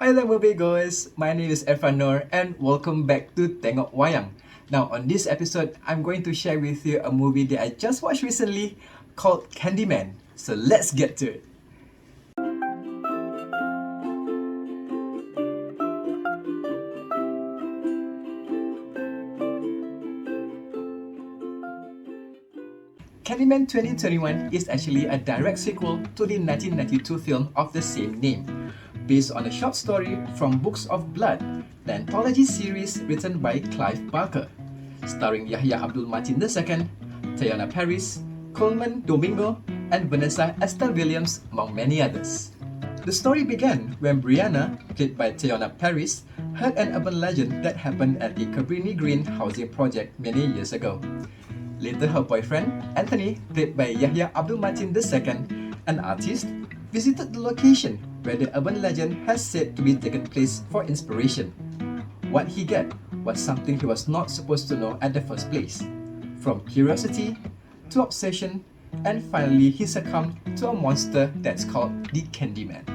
Hi there moviegoers, my name is Ep3 and welcome back to Tengok Wayang. Now on this episode, I'm going to share with you a movie that I just watched recently called Candyman. So let's get to it. Candyman 2021 is actually a direct sequel to the 1992 film of the same name, based on a short story from Books of Blood, the anthology series written by Clive Barker, starring Yahya Abdul-Mateen II, Teyonah Parris, Colman, Domingo, and Vanessa Estelle Williams, among many others. The story began when Brianna, played by Teyonah Parris, heard an urban legend that happened at the Cabrini Green housing project many years ago. Later, her boyfriend, Anthony, played by Yahya Abdul-Mateen II, an artist, visited the location where the urban legend has said to be taken place for inspiration. What he got was something he was not supposed to know at the first place. From curiosity to obsession, and finally he succumbed to a monster that's called the Candyman.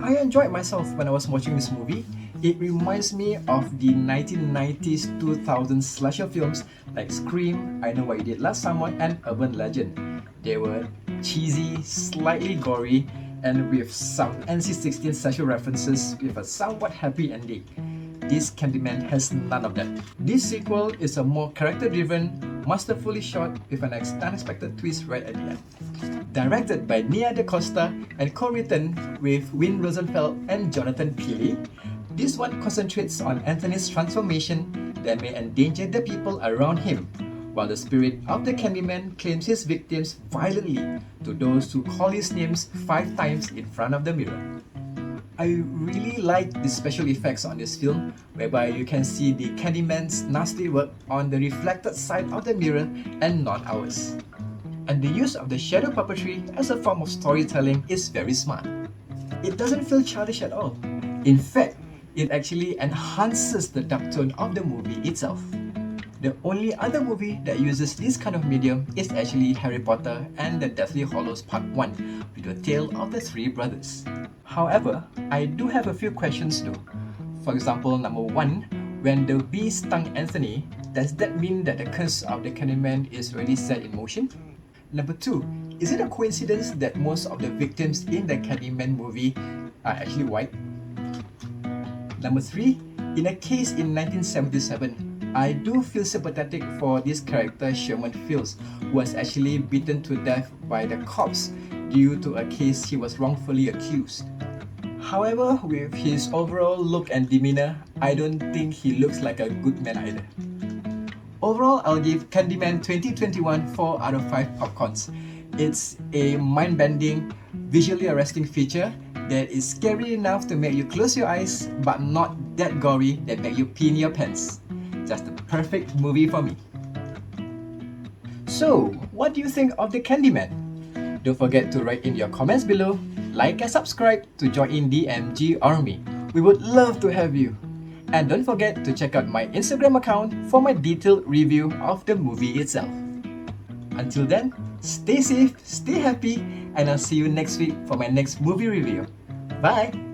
I enjoyed myself when I was watching this movie. It reminds me of the 1990s 2000s slasher films like Scream, I Know What You Did Last Summer, and Urban Legend. They were cheesy, slightly gory, and with some NC-16 sexual references with a somewhat happy ending. This Candyman has none of that. This sequel is a more character-driven, masterfully shot with an unexpected twist right at the end. Directed by Nia Dacosta and co-written with Win Rosenfeld and Jonathan Pili, this one concentrates on Anthony's transformation that may endanger the people around him, while the spirit of the Candyman claims his victims violently to those who call his names 5 times in front of the mirror. I really like the special effects on this film, whereby you can see the Candyman's nasty work on the reflected side of the mirror and not ours. And the use of the shadow puppetry as a form of storytelling is very smart. It doesn't feel childish at all. In fact, it actually enhances the dark tone of the movie itself. The only other movie that uses this kind of medium is actually Harry Potter and the Deathly Hallows Part 1 with the tale of the 3 brothers. However, I do have a few questions though. For example, number 1, when the bee stung Anthony, does that mean that the curse of the Candyman is already set in motion? Number 2, is it a coincidence that most of the victims in the Candyman movie are actually white? Number 3, in a case in 1977, I do feel sympathetic for this character Sherman Fields, who was actually beaten to death by the cops due to a case he was wrongfully accused. However, with his overall look and demeanor, I don't think he looks like a good man either. Overall, I'll give Candyman 2021 4 out of 5 popcorns. It's a mind-bending, visually arresting feature that is scary enough to make you close your eyes, but not that gory that make you pee in your pants. Just the perfect movie for me. So, what do you think of the Candyman? Don't forget to write in your comments below, like and subscribe to join in the MG Army. We would love to have you. And don't forget to check out my Instagram account for my detailed review of the movie itself. Until then, stay safe, stay happy, and I'll see you next week for my next movie review. Bye!